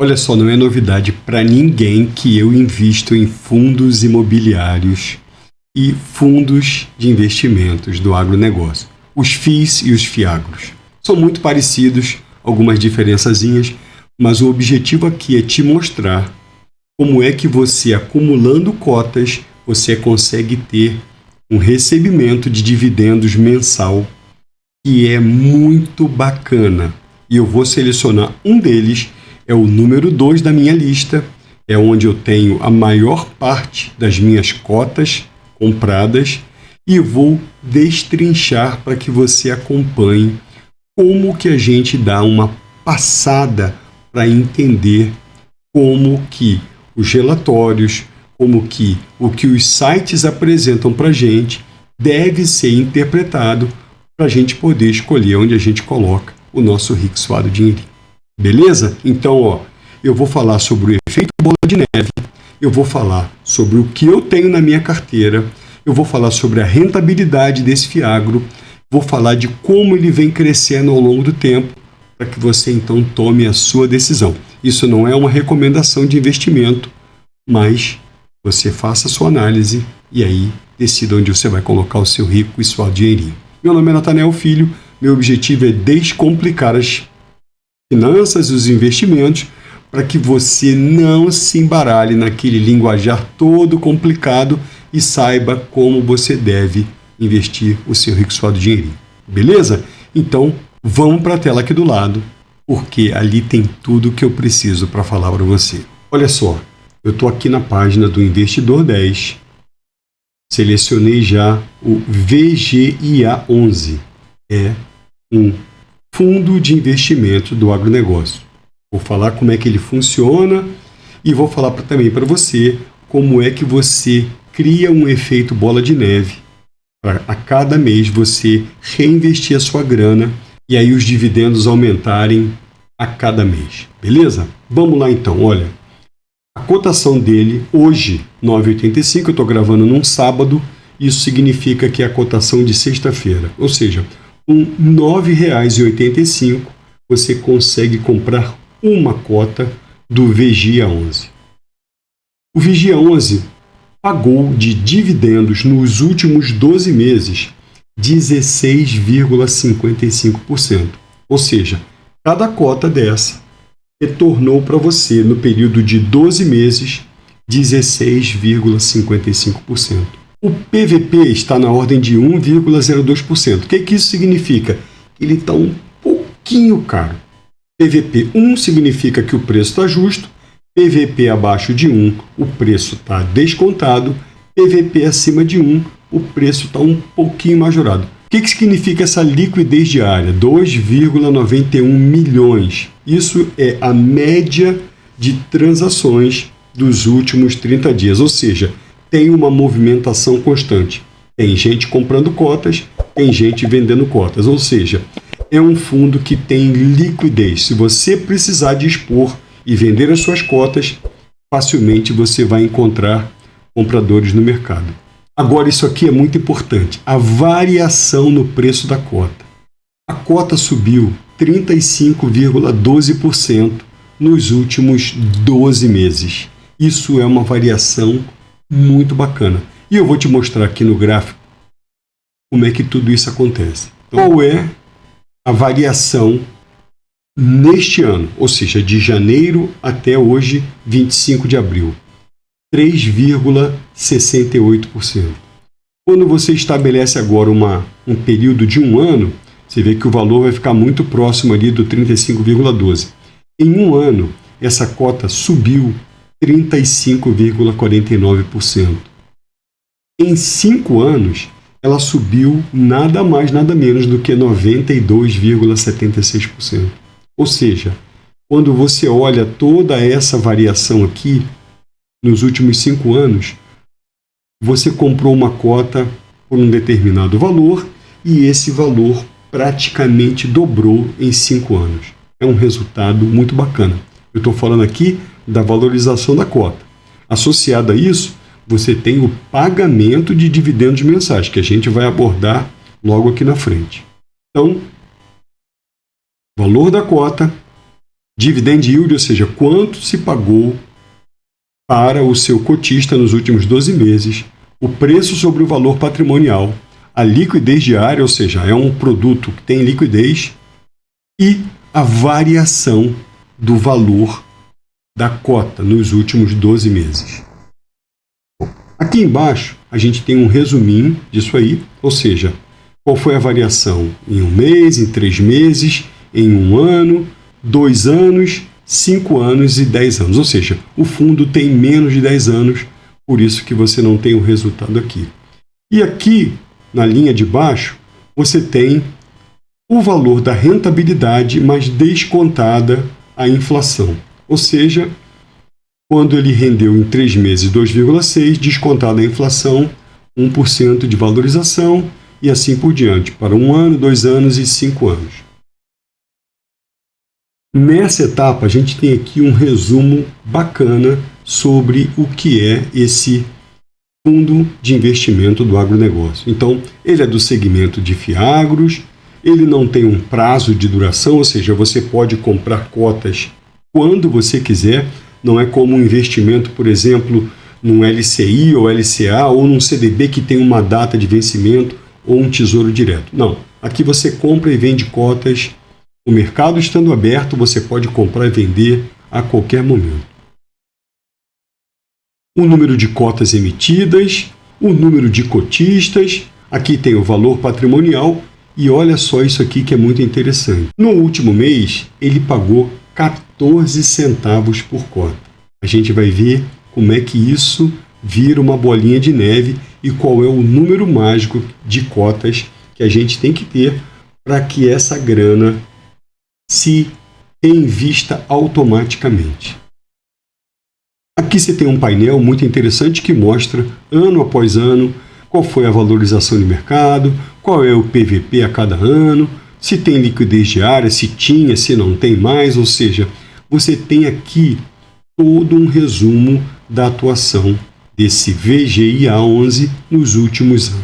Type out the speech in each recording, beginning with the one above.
Olha só, não é novidade para ninguém que eu invisto em fundos imobiliários e fundos de investimentos do agronegócio. Os FIIs e os FIAGROS. São muito parecidos, algumas diferençazinhas, mas o objetivo aqui é te mostrar como é que você, acumulando cotas, você consegue ter um recebimento de dividendos mensal que é muito bacana. E eu vou selecionar um deles, é o número 2 da minha lista, é onde eu tenho a maior parte das minhas cotas compradas e vou destrinchar para que você acompanhe como que a gente dá uma passada para entender como que os relatórios, como que o que os sites apresentam para a gente deve ser interpretado para a gente poder escolher onde a gente coloca o nosso rico e suado dinheirinho. Beleza? Então, eu vou falar sobre o efeito bola de neve, eu vou falar sobre o que eu tenho na minha carteira, eu vou falar sobre a rentabilidade desse FIAGRO, vou falar de como ele vem crescendo ao longo do tempo, para que você então tome a sua decisão. Isso não é uma recomendação de investimento, mas você faça a sua análise e aí decida onde você vai colocar o seu rico e suado dinheirinho. Meu nome é Natanael Filho, meu objetivo é descomplicar as finanças e os investimentos para que você não se embaralhe naquele linguajar todo complicado e saiba como você deve investir o seu rico e suado dinheirinho. Beleza? Então, vamos para a tela aqui do lado, porque ali tem tudo que eu preciso para falar para você. Olha só, eu estou aqui na página do Investidor 10, selecionei já o VGIA11, é um fundo de investimento do agronegócio. Vou falar como é que ele funciona e vou falar também para você como é que você cria um efeito bola de neve para a cada mês você reinvestir a sua grana e aí os dividendos aumentarem a cada mês. Beleza? Vamos lá então, olha. A cotação dele hoje, 9,85, eu estou gravando num sábado, isso significa que é a cotação de sexta-feira, ou seja, com R$ 9,85 você consegue comprar uma cota do VGIA11. O VGIA11 pagou de dividendos nos últimos 12 meses 16,55%. Ou seja, cada cota dessa retornou para você no período de 12 meses 16,55%. O PVP está na ordem de 1,02%. O que isso significa? Ele está um pouquinho caro. PVP 1 significa que o preço está justo, PVP abaixo de 1, o preço está descontado, PVP acima de 1, o preço está um pouquinho majorado. O que significa essa liquidez diária? 2,91 milhões. Isso é a média de transações dos últimos 30 dias, ou seja, tem uma movimentação constante. Tem gente comprando cotas, tem gente vendendo cotas, ou seja, é um fundo que tem liquidez. Se você precisar dispor e vender as suas cotas, facilmente você vai encontrar compradores no mercado. Agora, isso aqui é muito importante, a variação no preço da cota. A cota subiu 35,12% nos últimos 12 meses. Isso é uma variação muito bacana. E eu vou te mostrar aqui no gráfico como é que tudo isso acontece. Então, qual é a variação neste ano, ou seja, de janeiro até hoje, 25 de abril? 3,68%. Quando você estabelece agora um período de um ano, você vê que o valor vai ficar muito próximo ali do 35,12%. Em um ano, essa cota subiu 35,49%. Em 5 anos, ela subiu nada mais, nada menos do que 92,76%. Ou seja, quando você olha toda essa variação aqui, nos últimos 5 anos, você comprou uma cota por um determinado valor e esse valor praticamente dobrou em 5 anos. É um resultado muito bacana. Eu estou falando aqui da valorização da cota. Associado a isso, você tem o pagamento de dividendos mensais, que a gente vai abordar logo aqui na frente. Então, valor da cota Dividend yield, ou seja, quanto se pagou para o seu cotista nos últimos 12 meses, o preço sobre o valor patrimonial, a liquidez diária, ou seja, é um produto que tem liquidez, e a variação do valor da cota nos últimos 12 meses. Aqui embaixo, a gente tem um resuminho disso aí, ou seja, qual foi a variação em um mês, em 3 meses, em 1 ano, 2 anos, 5 anos e 10 anos. Ou seja, o fundo tem menos de 10 anos, por isso que você não tem o resultado aqui. E aqui, na linha de baixo, você tem o valor da rentabilidade, mas descontada a inflação. Ou seja, quando ele rendeu em 3 meses 2,6, descontada a inflação, 1% de valorização, e assim por diante, para 1 ano, 2 anos e 5 anos. Nessa etapa, a gente tem aqui um resumo bacana sobre o que é esse fundo de investimento do agronegócio. Então, ele é do segmento de FIAGROS, ele não tem um prazo de duração, ou seja, você pode comprar cotas quando você quiser, não é como um investimento, por exemplo, num LCI ou LCA ou num CDB que tem uma data de vencimento ou um tesouro direto. Não, aqui você compra e vende cotas. O mercado estando aberto, você pode comprar e vender a qualquer momento. O número de cotas emitidas, o número de cotistas, aqui tem o valor patrimonial e olha só isso aqui que é muito interessante. No último mês, ele pagou 14 centavos por cota. A gente vai ver como é que isso vira uma bolinha de neve e qual é o número mágico de cotas que a gente tem que ter para que essa grana se invista automaticamente. Aqui você tem um painel muito interessante que mostra, ano após ano, qual foi a valorização de mercado, qual é o PVP a cada ano, se tem liquidez diária, se tinha, se não tem mais, ou seja, você tem aqui todo um resumo da atuação desse VGIA11 nos últimos anos.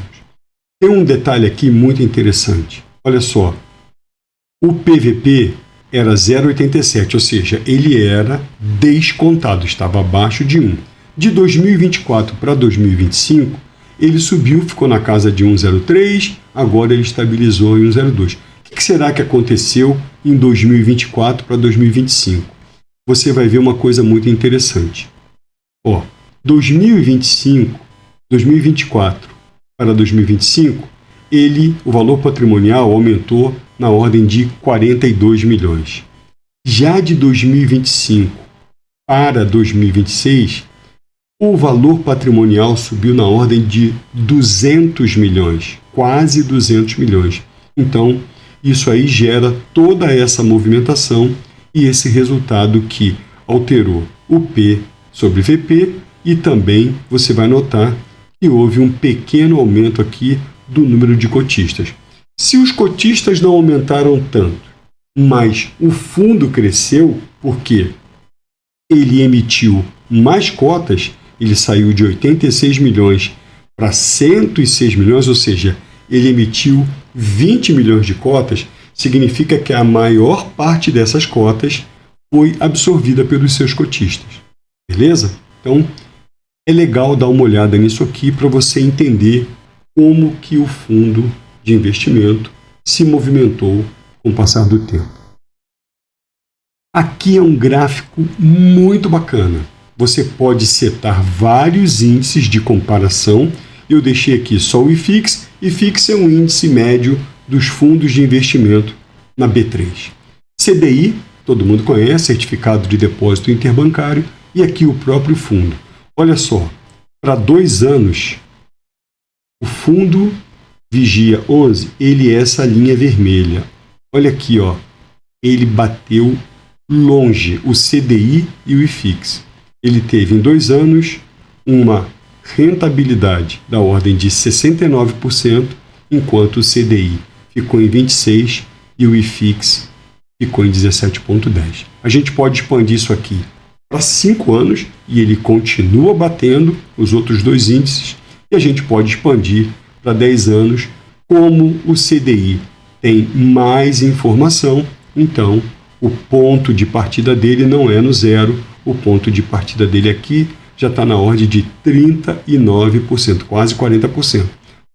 Tem um detalhe aqui muito interessante. Olha só, o PVP era 0,87, ou seja, ele era descontado, estava abaixo de 1. De 2024 para 2025, ele subiu, ficou na casa de 1,03, agora ele estabilizou em 1,02. O que será que aconteceu em 2024 para 2025? Você vai ver uma coisa muito interessante. 2024 para 2025, o valor patrimonial aumentou na ordem de 42 milhões. Já de 2025 para 2026, o valor patrimonial subiu na ordem de 200 milhões, quase 200 milhões. Então, isso aí gera toda essa movimentação e esse resultado que alterou o P sobre VP e também você vai notar que houve um pequeno aumento aqui do número de cotistas. Se os cotistas não aumentaram tanto, mas o fundo cresceu porque ele emitiu mais cotas, ele saiu de 86 milhões para 106 milhões, ou seja, ele emitiu 20 milhões de cotas, significa que a maior parte dessas cotas foi absorvida pelos seus cotistas. Beleza? Então, é legal dar uma olhada nisso aqui para você entender como que o fundo de investimento se movimentou com o passar do tempo. Aqui é um gráfico muito bacana. Você pode setar vários índices de comparação. Eu deixei aqui só o IFIX. IFIX é um índice médio dos fundos de investimento na B3. CDI, todo mundo conhece, Certificado de Depósito Interbancário, e aqui o próprio fundo. Olha só, para 2 anos, o fundo Vigia 11, ele é essa linha vermelha. Olha aqui, ele bateu longe o CDI e o IFIX. Ele teve em 2 anos uma rentabilidade da ordem de 69%, enquanto o CDI ficou em 26% e o IFIX ficou em 17,10%. A gente pode expandir isso aqui para 5 anos e ele continua batendo os outros 2 índices, e a gente pode expandir para 10 anos, como o CDI tem mais informação, então o ponto de partida dele não é no zero, o ponto de partida dele aqui já está na ordem de 39%, quase 40%.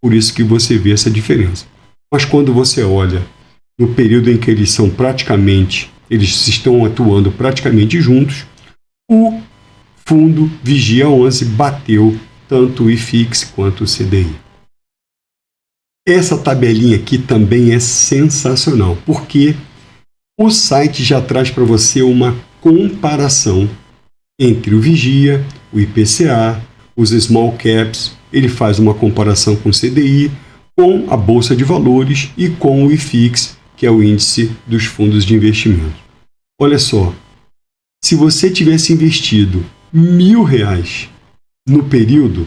Por isso que você vê essa diferença. Mas quando você olha no período em que eles estão atuando praticamente juntos, o fundo Vigia 11 bateu tanto o IFIX quanto o CDI. Essa tabelinha aqui também é sensacional, porque o site já traz para você uma comparação entre o Vigia, o IPCA, os small caps, ele faz uma comparação com o CDI, com a Bolsa de Valores e com o IFIX, que é o índice dos fundos de investimento. Olha só, se você tivesse investido R$1.000 no período,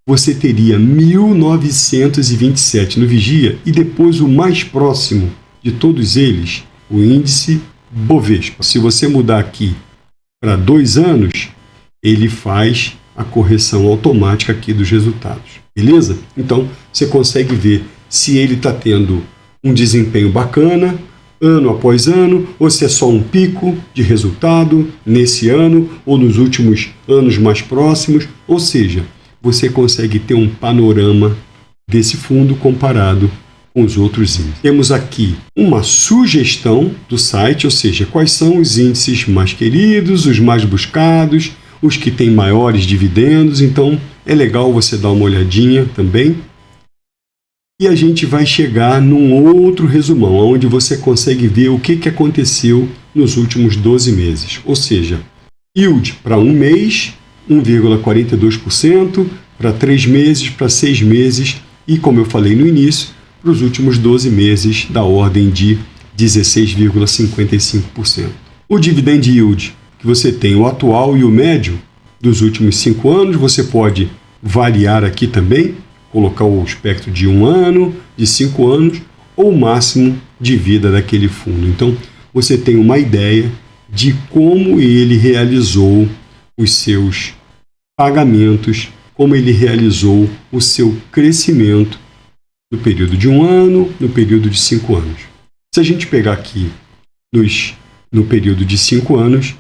você teria 1.927 no Vigia e depois o mais próximo de todos eles, o índice Bovespa. Se você mudar aqui para 2 anos, ele faz a correção automática aqui dos resultados. Beleza? Então, você consegue ver se ele está tendo um desempenho bacana, ano após ano, ou se é só um pico de resultado nesse ano ou nos últimos anos mais próximos. Ou seja, você consegue ter um panorama desse fundo comparado com os outros índices. Temos aqui uma sugestão do site, ou seja, quais são os índices mais queridos, os mais buscados, os que têm maiores dividendos. Então, é legal você dar uma olhadinha também. E a gente vai chegar num outro resumão, onde você consegue ver o que aconteceu nos últimos 12 meses. Ou seja, yield para um mês, 1,42%, para 3 meses, para 6 meses e, como eu falei no início, para os últimos 12 meses, da ordem de 16,55%. O dividend yield, que você tem o atual e o médio dos últimos 5 anos, você pode variar aqui também, colocar o espectro de 1 ano, de 5 anos, ou o máximo de vida daquele fundo. Então, você tem uma ideia de como ele realizou os seus pagamentos, como ele realizou o seu crescimento no período de 1 ano, no período de 5 anos. Se a gente pegar aqui no período de 5 anos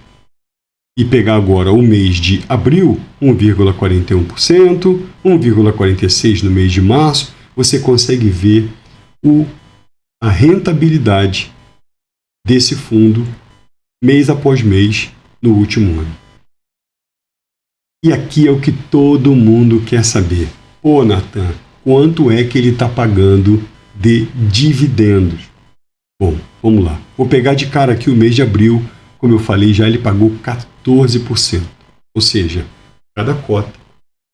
e pegar agora o mês de abril, 1,41%, 1,46% no mês de março, você consegue ver a rentabilidade desse fundo mês após mês no último ano. E aqui é o que todo mundo quer saber. Pô, Nathan, quanto é que ele está pagando de dividendos? Bom, vamos lá. Vou pegar de cara aqui o mês de abril. Como eu falei, já ele pagou 14%. Ou seja, cada cota que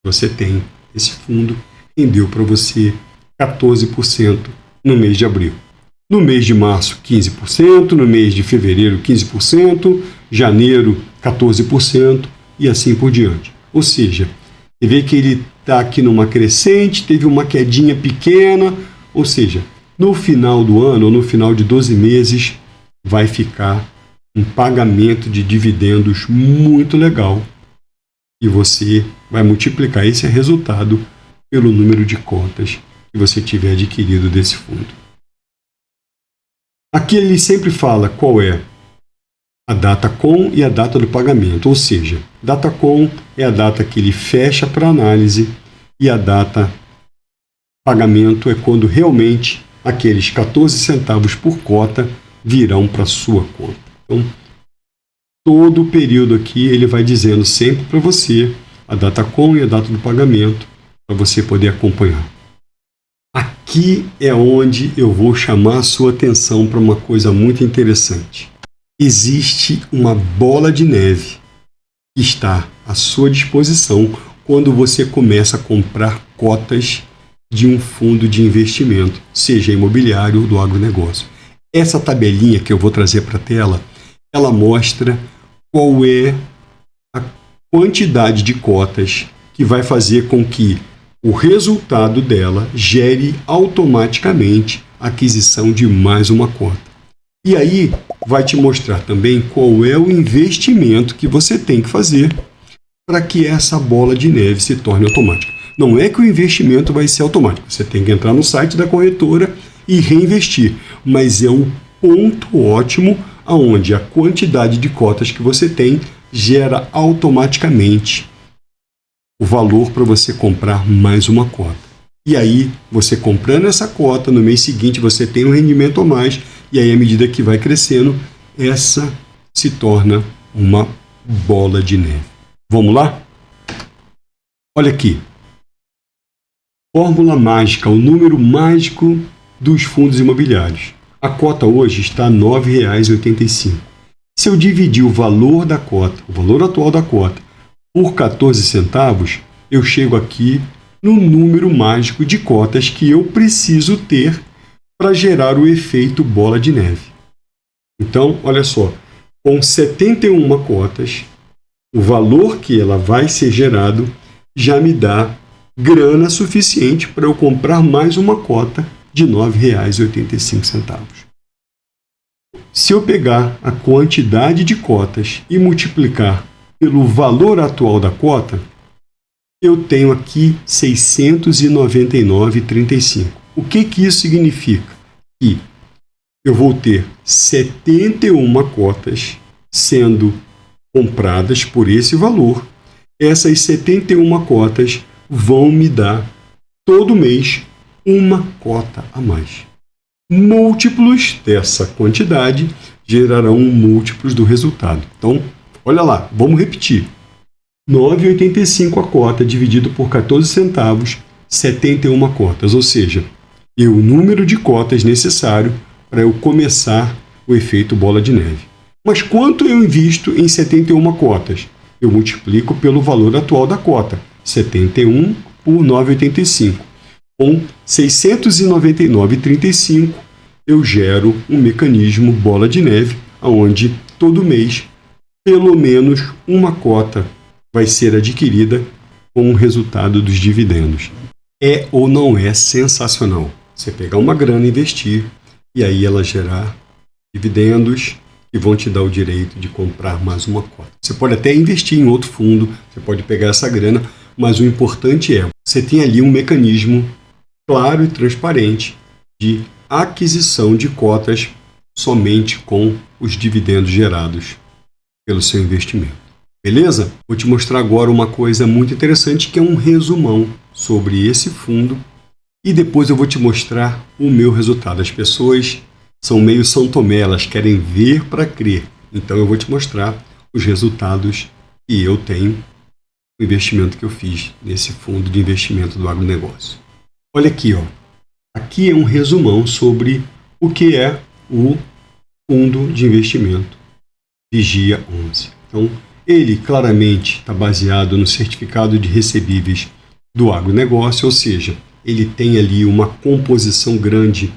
você tem esse fundo rendeu para você 14% no mês de abril. No mês de março, 15%. No mês de fevereiro, 15%. Janeiro, 14%. E assim por diante. Ou seja, você vê que ele está aqui numa crescente, teve uma quedinha pequena. Ou seja, no final do ano, ou no final de 12 meses, vai ficar um pagamento de dividendos muito legal. E você vai multiplicar esse resultado pelo número de cotas que você tiver adquirido desse fundo. Aqui ele sempre fala qual é a data com e a data do pagamento. Ou seja, data com é a data que ele fecha para análise e a data pagamento é quando realmente aqueles 14 centavos por cota virão para sua conta. Então, todo o período aqui ele vai dizendo sempre para você a data com e a data do pagamento para você poder acompanhar. Aqui é onde eu vou chamar a sua atenção para uma coisa muito interessante. Existe uma bola de neve que está à sua disposição quando você começa a comprar cotas de um fundo de investimento, seja imobiliário ou do agronegócio. Essa tabelinha que eu vou trazer para a tela, ela mostra qual é a quantidade de cotas que vai fazer com que o resultado dela gere automaticamente a aquisição de mais uma cota. E aí vai te mostrar também qual é o investimento que você tem que fazer para que essa bola de neve se torne automática. Não é que o investimento vai ser automático. Você tem que entrar no site da corretora e reinvestir. Mas é um ponto ótimo onde a quantidade de cotas que você tem gera automaticamente o valor para você comprar mais uma cota. E aí, você comprando essa cota, no mês seguinte você tem um rendimento a mais, e aí à medida que vai crescendo, essa se torna uma bola de neve. Vamos lá? Olha aqui. Fórmula mágica, o número mágico dos fundos imobiliários. A cota hoje está R$ 9,85. Se eu dividir o valor da cota, o valor atual da cota, por 14 centavos, eu chego aqui no número mágico de cotas que eu preciso ter para gerar o efeito bola de neve. Então, olha só, com 71 cotas, o valor que ela vai ser gerado já me dá grana suficiente para eu comprar mais uma cota de R$ 9,85. Se eu pegar a quantidade de cotas e multiplicar pelo valor atual da cota, eu tenho aqui 699,35. O que isso significa? Que eu vou ter 71 cotas sendo compradas por esse valor. Essas 71 cotas vão me dar todo mês uma cota a mais. Múltiplos dessa quantidade gerarão múltiplos do resultado. Então, olha lá, vamos repetir. 9,85 a cota dividido por 14 centavos, 71 cotas, ou seja, o número de cotas necessário para eu começar o efeito bola de neve. Mas quanto eu invisto em 71 cotas? Eu multiplico pelo valor atual da cota, 71 por 9,85. Com 699,35 eu gero um mecanismo bola de neve, onde todo mês pelo menos uma cota vai ser adquirida com o resultado dos dividendos. É ou não é sensacional? Você pegar uma grana e investir, e aí ela gerar dividendos que vão te dar o direito de comprar mais uma cota. Você pode até investir em outro fundo, você pode pegar essa grana, mas o importante é, você tem ali um mecanismo claro e transparente de aquisição de cotas somente com os dividendos gerados pelo seu investimento. Beleza? Vou te mostrar agora uma coisa muito interessante que é um resumão sobre esse fundo e depois eu vou te mostrar o meu resultado. As pessoas são meio São Tomé, elas querem ver para crer. Então eu vou te mostrar os resultados que eu tenho, o investimento que eu fiz nesse fundo de investimento do agronegócio. Olha aqui, ó. Aqui é um resumão sobre o que é o fundo de investimento Vigia 11. Então, ele claramente está baseado no certificado de recebíveis do agronegócio, ou seja, ele tem ali uma composição grande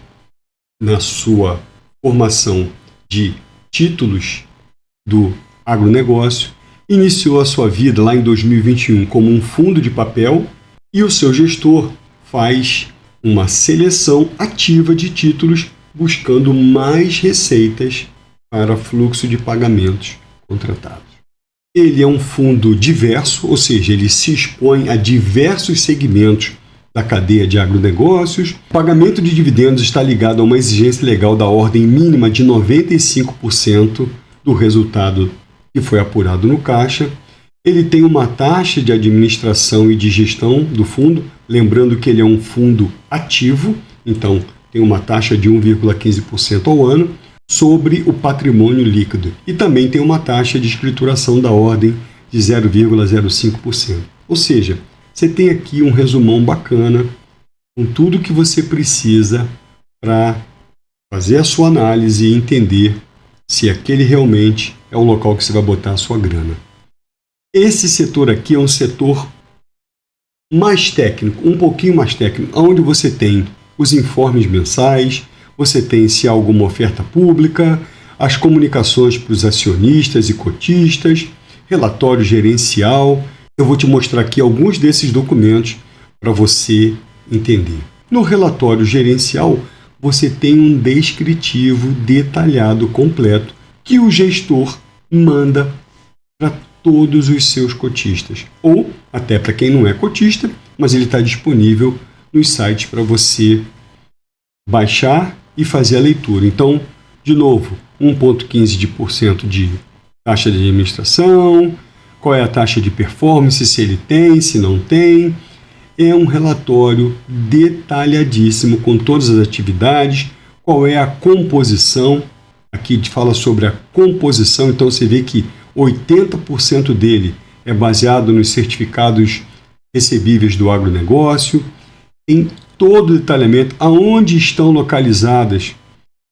na sua formação de títulos do agronegócio. Iniciou a sua vida lá em 2021 como um fundo de papel e o seu gestor faz uma seleção ativa de títulos buscando mais receitas para fluxo de pagamentos contratados. Ele é um fundo diverso, ou seja, ele se expõe a diversos segmentos da cadeia de agronegócios. O pagamento de dividendos está ligado a uma exigência legal da ordem mínima de 95% do resultado que foi apurado no caixa. Ele tem uma taxa de administração e de gestão do fundo, lembrando que ele é um fundo ativo, então tem uma taxa de 1,15% ao ano sobre o patrimônio líquido. E também tem uma taxa de escrituração da ordem de 0,05%. Ou seja, você tem aqui um resumão bacana com tudo que você precisa para fazer a sua análise e entender se aquele realmente é o local que você vai botar a sua grana. Esse setor aqui é um setor mais técnico, um pouquinho mais técnico, onde você tem os informes mensais, você tem se há alguma oferta pública, as comunicações para os acionistas e cotistas, relatório gerencial. Eu vou te mostrar aqui alguns desses documentos para você entender. No relatório gerencial, você tem um descritivo detalhado, completo, que o gestor manda para todos os seus cotistas, ou até para quem não é cotista, mas ele está disponível nos sites para você baixar e fazer a leitura. Então, de novo, 1,15% de taxa de administração, qual é a taxa de performance, se ele tem, se não tem. É um relatório detalhadíssimo com todas as atividades, qual é a composição. Aqui fala sobre a composição, então você vê que 80% dele é baseado nos certificados recebíveis do agronegócio, em todo o detalhamento, aonde estão localizadas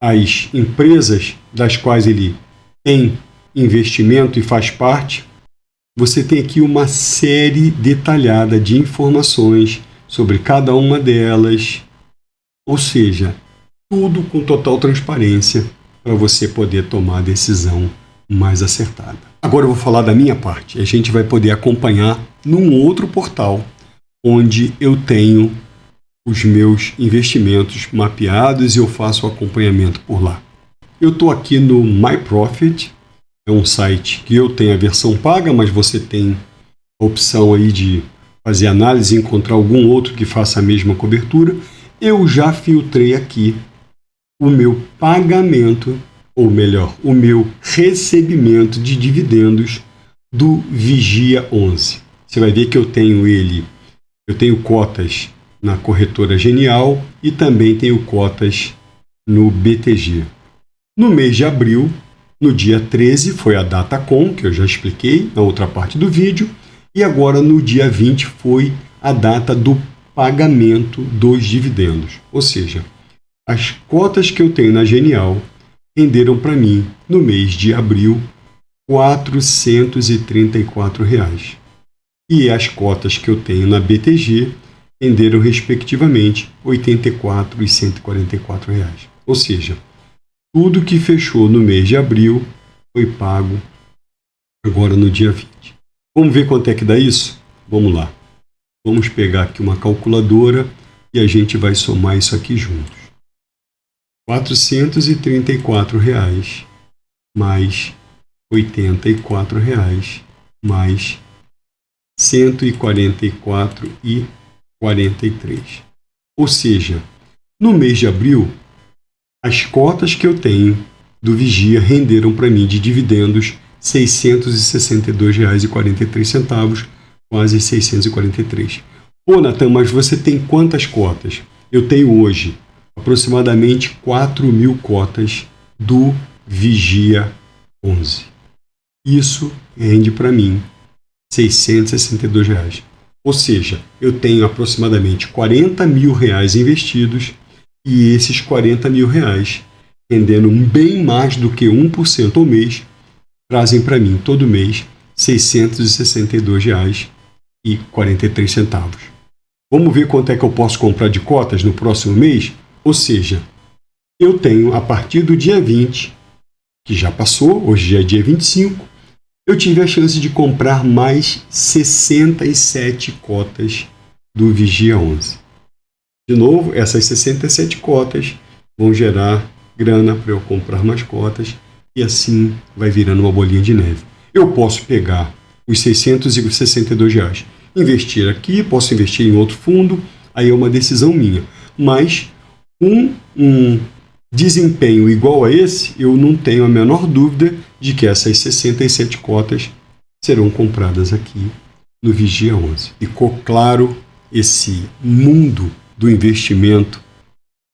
as empresas das quais ele tem investimento e faz parte. Você tem aqui uma série detalhada de informações sobre cada uma delas, ou seja, tudo com total transparência para você poder tomar a decisão mais acertada. Agora eu vou falar da minha parte. A gente vai poder acompanhar num outro portal onde eu tenho os meus investimentos mapeados e eu faço o acompanhamento por lá. Eu estou aqui no MyProfit, é um site que eu tenho a versão paga, mas você tem a opção aí de fazer análise e encontrar algum outro que faça a mesma cobertura. Eu já filtrei aqui o meu pagamento, ou melhor, o meu recebimento de dividendos do Vigia 11. Você vai ver que eu tenho cotas na corretora Genial e também tenho cotas no BTG. No mês de abril, no dia 13, foi a Datacom, que eu já expliquei na outra parte do vídeo, e agora no dia 20 foi a data do pagamento dos dividendos. Ou seja, as cotas que eu tenho na Genial renderam para mim, no mês de abril, R$ 434. E as cotas que eu tenho na BTG renderam, respectivamente, R$ 84 e R$ 144. Ou seja, tudo que fechou no mês de abril foi pago agora no dia 20. Vamos ver quanto é que dá isso? Vamos lá. Vamos pegar aqui uma calculadora e a gente vai somar isso aqui juntos. R$ 434 mais R$ 84 mais R$ 144,43. Ou seja, no mês de abril, as cotas que eu tenho do Vigia renderam para mim de dividendos R$ 662,43, quase R$ 643. Pô, Natan, mas você tem quantas cotas? Eu tenho hoje aproximadamente 4.000 cotas do Vigia 11. Isso rende para mim R$ 662. Ou seja, eu tenho aproximadamente R$ 40 mil investidos e esses R$ 40 mil rendendo bem mais do que 1% ao mês, trazem para mim todo mês R$ 662,43. Vamos ver quanto é que eu posso comprar de cotas no próximo mês? Ou seja, eu tenho a partir do dia 20, que já passou, hoje já é dia 25, eu tive a chance de comprar mais 67 cotas do Vigia 11. De novo, essas 67 cotas vão gerar grana para eu comprar mais cotas e assim vai virando uma bolinha de neve. Eu posso pegar os R$ 662, investir aqui, posso investir em outro fundo, aí é uma decisão minha. Mas um desempenho igual a esse, eu não tenho a menor dúvida de que essas 67 cotas serão compradas aqui no Vigia 11. Ficou claro esse mundo do investimento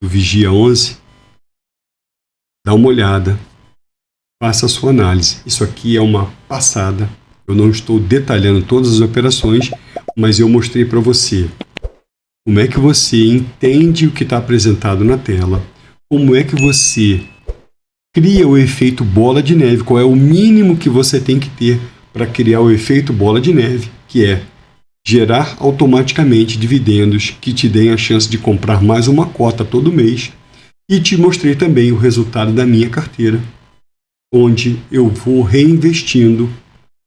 do Vigia 11? Dá uma olhada, faça a sua análise. Isso aqui é uma passada. Eu não estou detalhando todas as operações, mas eu mostrei para você como é que você entende o que está apresentado na tela, como é que você cria o efeito bola de neve, qual é o mínimo que você tem que ter para criar o efeito bola de neve, que é gerar automaticamente dividendos que te deem a chance de comprar mais uma cota todo mês. E te mostrei também o resultado da minha carteira, onde eu vou reinvestindo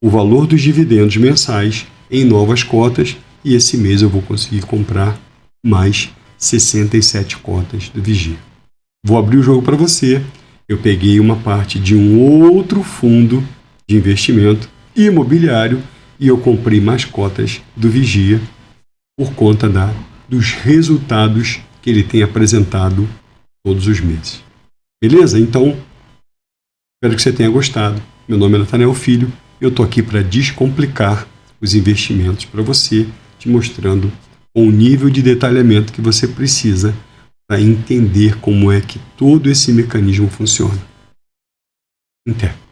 o valor dos dividendos mensais em novas cotas e esse mês eu vou conseguir comprar mais 67 cotas do Vigia. Vou abrir o jogo para você. Eu peguei uma parte de um outro fundo de investimento imobiliário e eu comprei mais cotas do Vigia por conta dos resultados que ele tem apresentado todos os meses. Beleza? Então, Espero que você tenha gostado. Meu nome é Nathanael Filho e eu estou aqui para descomplicar os investimentos para você, te mostrando o nível de detalhamento que você precisa para entender como é que todo esse mecanismo funciona. Até.